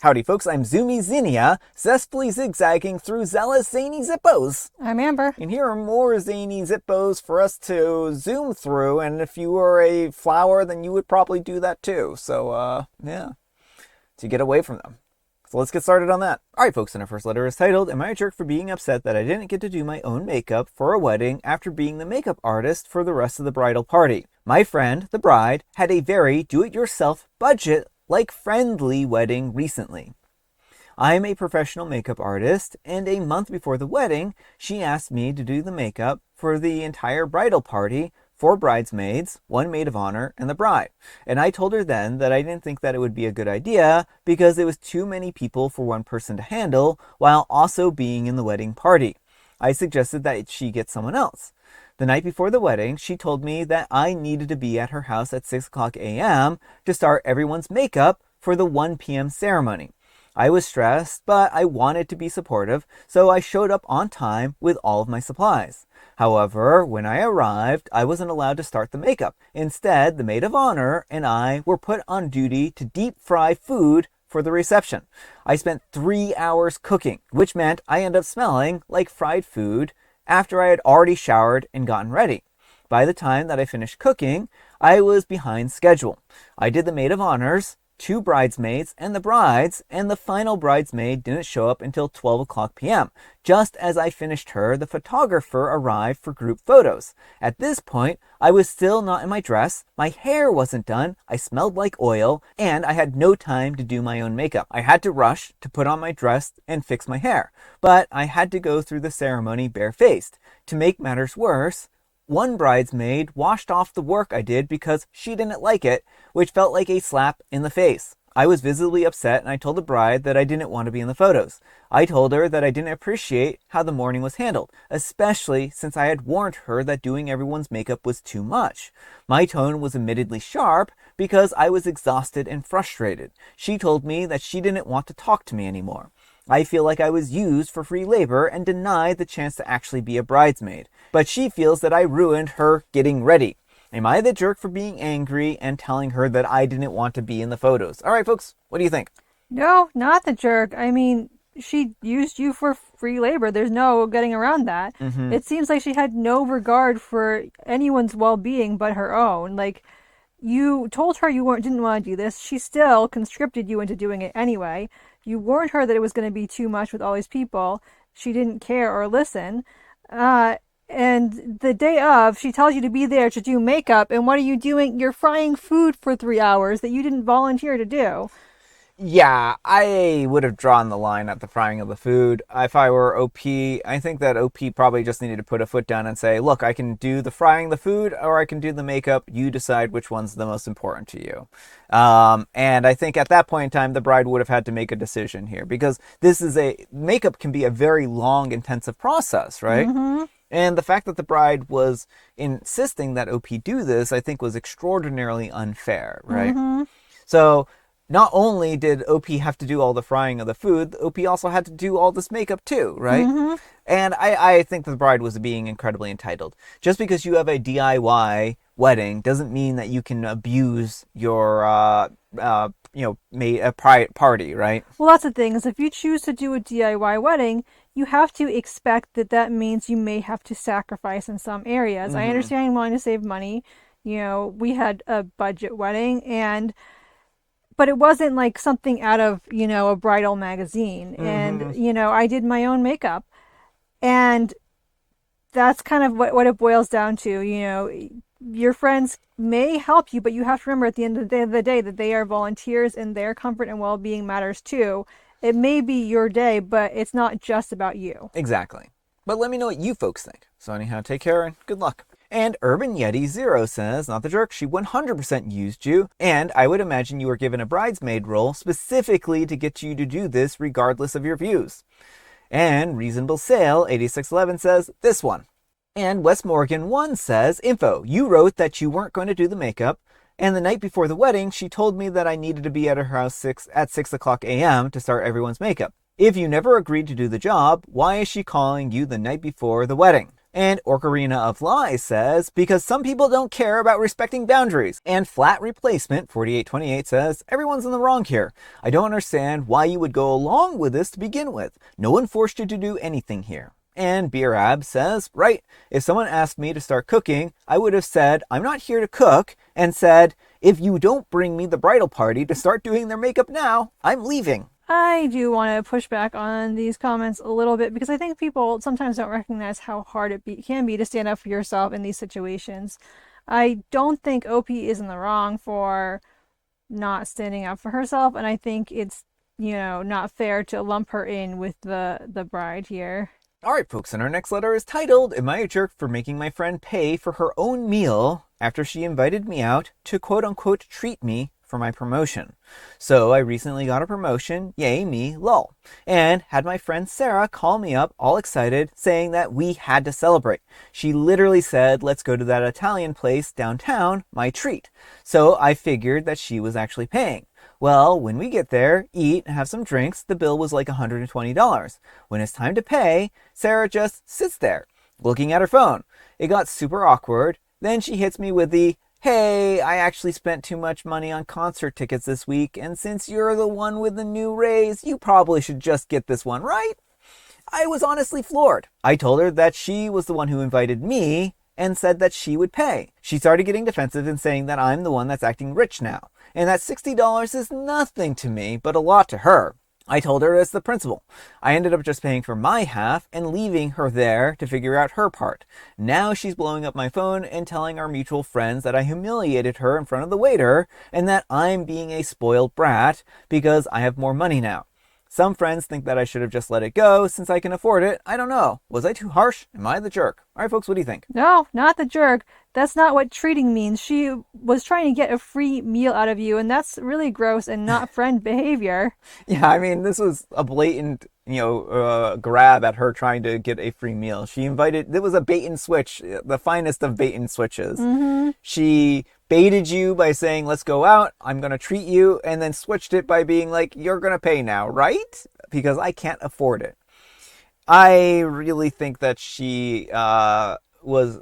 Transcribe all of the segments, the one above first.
Howdy folks, I'm Zoomy Zinnia, zestfully zigzagging through zealous zany zippos. I'm Amber. And here are more zany zippos for us to zoom through, and if you were a flower, then you would probably do that too. So, yeah, to get away from them. So let's get started on that. Alright folks, and our first letter is titled, Am I a jerk for being upset that I didn't get to do my own makeup for a wedding after being the makeup artist for the rest of the bridal party? My friend, the bride, had a very do-it-yourself budget like friendly wedding recently. I'm a professional makeup artist, and a month before the wedding, she asked me to do the makeup for the entire bridal party, 4 bridesmaids, 1 maid of honor, and the bride. And I told her then that I didn't think that it would be a good idea because it was too many people for one person to handle while also being in the wedding party. I suggested that she get someone else. The night before the wedding, she told me that I needed to be at her house at 6 o'clock a.m. to start everyone's makeup for the 1 p.m. ceremony. I was stressed, but I wanted to be supportive, so I showed up on time with all of my supplies. However, when I arrived, I wasn't allowed to start the makeup. Instead, the maid of honor and I were put on duty to deep fry food for the reception. I spent 3 hours cooking, which meant I ended up smelling like fried food after I had already showered and gotten ready. By the time that I finished cooking, I was behind schedule. I did the maid of honors, 2 bridesmaids, and the brides, and the final bridesmaid didn't show up until 12 o'clock p.m. Just as I finished her, the photographer arrived for group photos. At this point, I was still not in my dress, my hair wasn't done, I smelled like oil, and I had no time to do my own makeup. I had to rush to put on my dress and fix my hair, but I had to go through the ceremony barefaced. To make matters worse, one bridesmaid washed off the work I did because she didn't like it, which felt like a slap in the face. I was visibly upset, and I told the bride that I didn't want to be in the photos. I told her that I didn't appreciate how the morning was handled, especially since I had warned her that doing everyone's makeup was too much. My tone was admittedly sharp because I was exhausted and frustrated. She told me that she didn't want to talk to me anymore. I feel like I was used for free labor and denied the chance to actually be a bridesmaid. But she feels that I ruined her getting ready. Am I the jerk for being angry and telling her that I didn't want to be in the photos? All right, folks, what do you think? No, not the jerk. I mean, she used you for free labor. There's no getting around that. It seems like she had no regard for anyone's well-being but her own. Like, you told her you didn't want to do this. She still conscripted you into doing it anyway. You warned her that it was going to be too much with all these people. She didn't care or listen. And the day of, she tells you to be there to do makeup. And what are you doing? You're frying food for 3 hours that you didn't volunteer to do. Yeah, I would have drawn the line at the frying of the food. If I were OP, I think that OP probably just needed to put a foot down and say, look, I can do the frying of the food or I can do the makeup. You decide which one's the most important to you. And I think at that point in time, the bride would have had to make a decision here because makeup can be a very long, intensive process, right? And the fact that the bride was insisting that OP do this, I think was extraordinarily unfair, right? So not only did OP have to do all the frying of the food, OP also had to do all this makeup too, right? And I think the bride was being incredibly entitled. Just because you have a DIY wedding doesn't mean that you can abuse your, party, right? Well, that's the thing, is if you choose to do a DIY wedding, you have to expect that means you may have to sacrifice in some areas. I understand wanting to save money. You know, we had a budget wedding, but it wasn't like something out of, a bridal magazine. And, I did my own makeup. And that's kind of what it boils down to. Your friends may help you, but you have to remember at the end of the day that they are volunteers and their comfort and well-being matters too. It may be your day, but it's not just about you. Exactly. But let me know what you folks think. So anyhow, take care and good luck. And Urban Yeti Zero says, not the jerk, she 100% used you, and I would imagine you were given a bridesmaid role specifically to get you to do this regardless of your views. And Reasonable Sale 8611 says, this one. And West Morgan 1 says, info, you wrote that you weren't going to do the makeup, and the night before the wedding, she told me that I needed to be at her house at 6 o'clock a.m. to start everyone's makeup. If you never agreed to do the job, why is she calling you the night before the wedding? And Ocarina of Lies says, because some people don't care about respecting boundaries. And Flat Replacement 4828 says, everyone's in the wrong here. I don't understand why you would go along with this to begin with. No one forced you to do anything here. And Beer Ab says, right, if someone asked me to start cooking, I would have said, I'm not here to cook, and said, if you don't bring me the bridal party to start doing their makeup now, I'm leaving. I do want to push back on these comments a little bit because I think people sometimes don't recognize how hard it can be to stand up for yourself in these situations. I don't think OP is in the wrong for not standing up for herself, and I think it's, not fair to lump her in with the bride here. All right, folks, and our next letter is titled, Am I a jerk for making my friend pay for her own meal after she invited me out to quote-unquote treat me for my promotion? So I recently got a promotion, yay me, lol, and had my friend Sarah call me up all excited saying that we had to celebrate. She literally said, let's go to that Italian place downtown, my treat. So I figured that she was actually paying. Well, when we get there, eat, and have some drinks, the bill was like $120. When it's time to pay, Sarah just sits there, looking at her phone. It got super awkward. Then she hits me with the, hey, I actually spent too much money on concert tickets this week, and since you're the one with the new raise, you probably should just get this one, right? I was honestly floored. I told her that she was the one who invited me and said that she would pay. She started getting defensive and saying that I'm the one that's acting rich now, and that $60 is nothing to me, but a lot to her. I told her it's the principal. I ended up just paying for my half and leaving her there to figure out her part. Now she's blowing up my phone and telling our mutual friends that I humiliated her in front of the waiter and that I'm being a spoiled brat because I have more money now. Some friends think that I should have just let it go since I can afford it. I don't know. Was I too harsh? Am I the jerk? All right, folks, what do you think? No, not the jerk. That's not what treating means. She was trying to get a free meal out of you, and that's really gross and not friend behavior. Yeah, I mean, this was a blatant, grab at her trying to get a free meal. It was a bait and switch, the finest of bait and switches. Mm-hmm. She baited you by saying, let's go out, I'm going to treat you, and then switched it by being like, you're going to pay now, right? Because I can't afford it. I really think that she was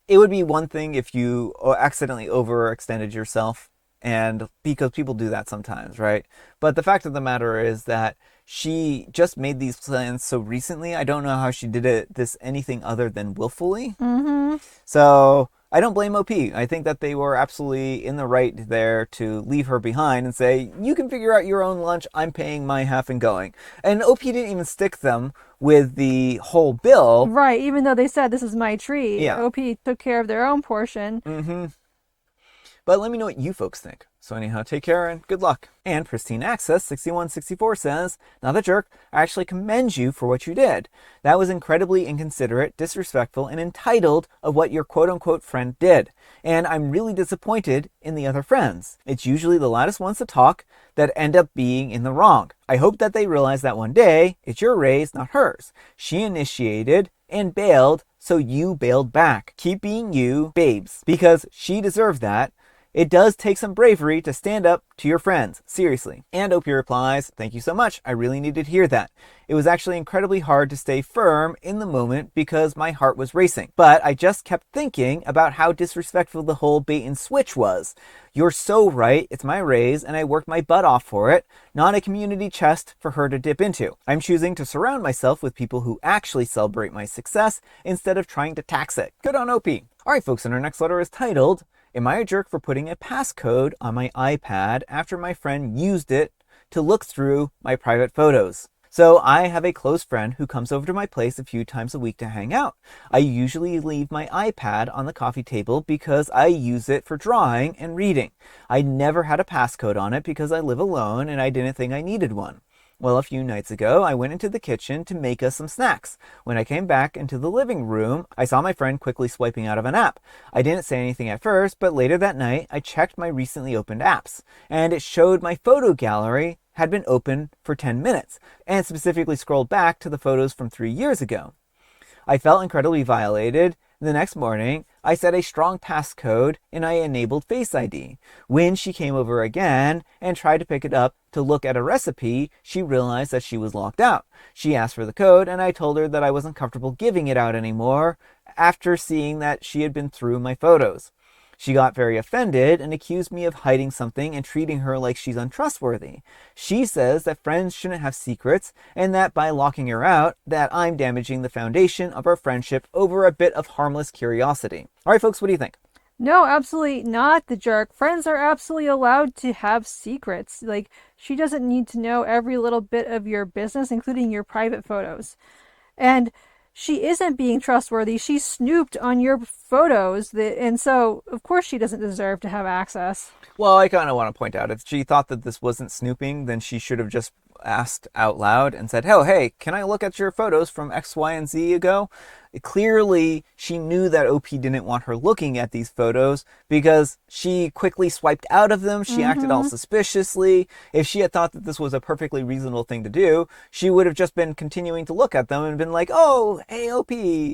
it would be one thing if you accidentally overextended yourself, and because people do that sometimes, right? But the fact of the matter is that she just made these plans so recently. I don't know how she did this anything other than willfully. Mm-hmm. So I don't blame OP. I think that they were absolutely in the right there to leave her behind and say, you can figure out your own lunch. I'm paying my half and going. And OP didn't even stick them with the whole bill. Right, even though they said this is my treat. Yeah. OP took care of their own portion. Mm-hmm. But let me know what you folks think. So anyhow, take care and good luck. And Pristine Access 6164 says, not a jerk, I actually commend you for what you did. That was incredibly inconsiderate, disrespectful, and entitled of what your quote-unquote friend did. And I'm really disappointed in the other friends. It's usually the loudest ones to talk that end up being in the wrong. I hope that they realize that one day, it's your raise, not hers. She initiated and bailed, so you bailed back. Keep being you, babes, because she deserved that. It does take some bravery to stand up to your friends, seriously. And OP replies, thank you so much, I really needed to hear that. It was actually incredibly hard to stay firm in the moment because my heart was racing. But I just kept thinking about how disrespectful the whole bait and switch was. You're so right, it's my raise and I worked my butt off for it, not a community chest for her to dip into. I'm choosing to surround myself with people who actually celebrate my success instead of trying to tax it. Good on OP. Alright folks, and our next letter is titled, Am I a jerk for putting a passcode on my iPad after my friend used it to look through my private photos? So I have a close friend who comes over to my place a few times a week to hang out. I usually leave my iPad on the coffee table because I use it for drawing and reading. I never had a passcode on it because I live alone and I didn't think I needed one. Well, a few nights ago, I went into the kitchen to make us some snacks. When I came back into the living room, I saw my friend quickly swiping out of an app. I didn't say anything at first, but later that night, I checked my recently opened apps, and it showed my photo gallery had been open for 10 minutes, and specifically scrolled back to the photos from 3 years ago. I felt incredibly violated. The next morning, I set a strong passcode and I enabled Face ID. When she came over again and tried to pick it up to look at a recipe, she realized that she was locked out. She asked for the code and I told her that I wasn't comfortable giving it out anymore after seeing that she had been through my photos. She got very offended and accused me of hiding something and treating her like she's untrustworthy. She says that friends shouldn't have secrets and that by locking her out, that I'm damaging the foundation of our friendship over a bit of harmless curiosity. All right, folks, what do you think? No, absolutely not the jerk. Friends are absolutely allowed to have secrets. Like, she doesn't need to know every little bit of your business, including your private photos. And she isn't being trustworthy. She snooped on your photos, and so, of course, she doesn't deserve to have access. Well, I kind of want to point out, if she thought that this wasn't snooping, then she should have just asked out loud and said, oh, hey, can I look at your photos from X, Y, and Z ago? Clearly, she knew that OP didn't want her looking at these photos because she quickly swiped out of them. She acted all suspiciously. If she had thought that this was a perfectly reasonable thing to do, she would have just been continuing to look at them and been like, oh, hey, OP,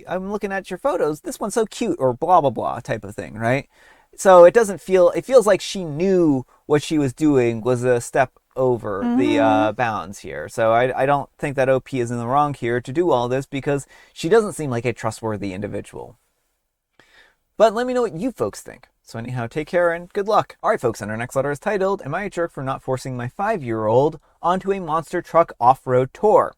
I'm looking at your photos. This one's so cute, or blah, blah, blah type of thing, right? So it feels like she knew what she was doing was a step over the bounds here. So I don't think that OP is in the wrong here to do all this because she doesn't seem like a trustworthy individual. But let me know what you folks think. So anyhow, take care and good luck. All right, folks, and our next letter is titled, Am I a Jerk for Not Forcing My 5-year-old onto a monster truck off-road tour?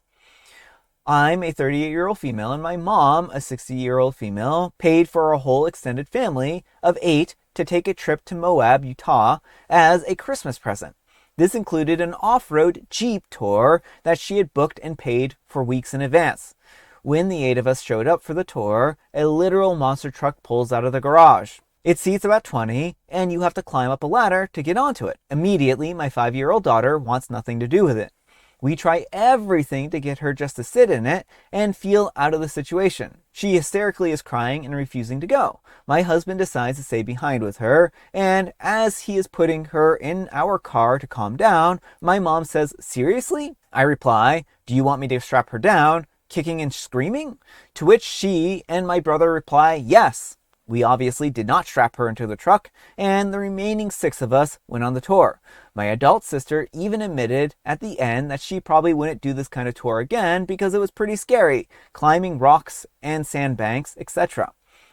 I'm a 38-year-old female and my mom, a 60-year-old female, paid for a whole extended family of 8 to take a trip to Moab, Utah as a Christmas present. This included an off-road Jeep tour that she had booked and paid for weeks in advance. When the 8 of us showed up for the tour, a literal monster truck pulls out of the garage. It seats about 20, and you have to climb up a ladder to get onto it. Immediately, my 5-year-old daughter wants nothing to do with it. We try everything to get her just to sit in it and feel out of the situation. She hysterically is crying and refusing to go. My husband decides to stay behind with her, and as he is putting her in our car to calm down, my mom says, "Seriously?" I reply, "Do you want me to strap her down, kicking and screaming?" To which she and my brother reply, "Yes." We obviously did not strap her into the truck, and the remaining 6 of us went on the tour. My adult sister even admitted at the end that she probably wouldn't do this kind of tour again because it was pretty scary, climbing rocks and sandbanks, etc.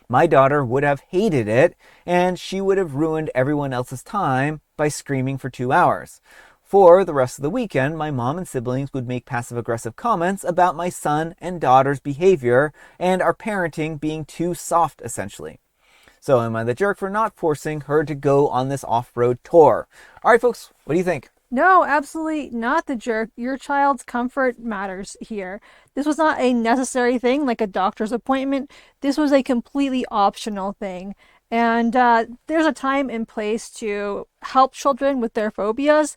My daughter would have hated it, and she would have ruined everyone else's time by screaming for 2 hours. For the rest of the weekend, my mom and siblings would make passive-aggressive comments about my son and daughter's behavior and our parenting being too soft, essentially. So am I the jerk for not forcing her to go on this off-road tour? All right, folks, what do you think? No, absolutely not the jerk. Your child's comfort matters here. This was not a necessary thing like a doctor's appointment. This was a completely optional thing. And there's a time and place to help children with their phobias,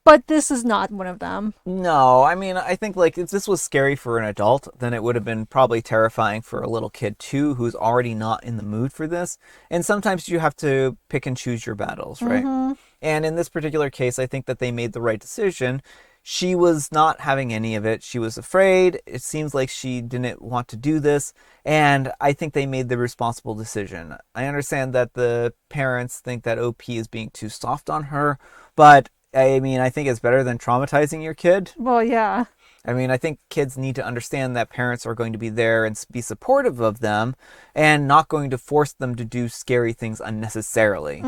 but this is not one of them. No, I mean, I think like if this was scary for an adult, then it would have been probably terrifying for a little kid too, who's already not in the mood for this. And sometimes you have to pick and choose your battles, right? And in this particular case, I think that they made the right decision. She was not having any of it. She was afraid. It seems like she didn't want to do this. And I think they made the responsible decision. I understand that the parents think that OP is being too soft on her, but I mean, I think it's better than traumatizing your kid. Well, yeah. I mean, I think kids need to understand that parents are going to be there and be supportive of them and not going to force them to do scary things unnecessarily.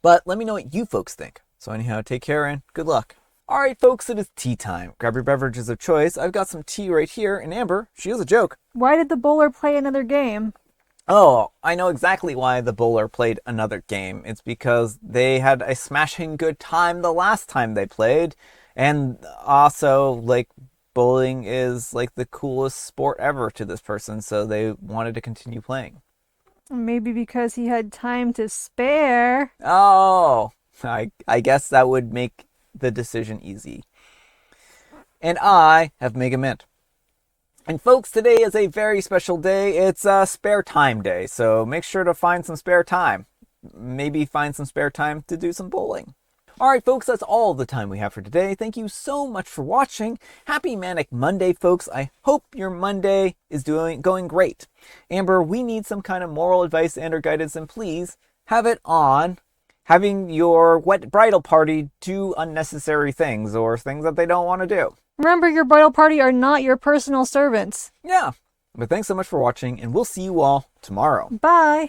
But let me know what you folks think. So anyhow, take care and good luck. All right, folks, it is tea time. Grab your beverages of choice. I've got some tea right here. And Amber, she has a joke. Why did the bowler play another game? Oh, I know exactly why the bowler played another game. It's because they had a smashing good time the last time they played. And also, like, bowling is, like, the coolest sport ever to this person, so they wanted to continue playing. Maybe because he had time to spare. Oh, I guess that would make the decision easy. And I have Mega Mint. And folks, today is a very special day. It's a spare time day, so make sure to find some spare time. Maybe find some spare time to do some bowling. Alright folks, that's all the time we have for today. Thank you so much for watching. Happy Manic Monday, folks. I hope your Monday is going great. Amber, we need some kind of moral advice and or guidance, and please have it on having your wet bridal party do unnecessary things or things that they don't want to do. Remember, your bridal party are not your personal servants. Yeah. But thanks so much for watching, and we'll see you all tomorrow. Bye.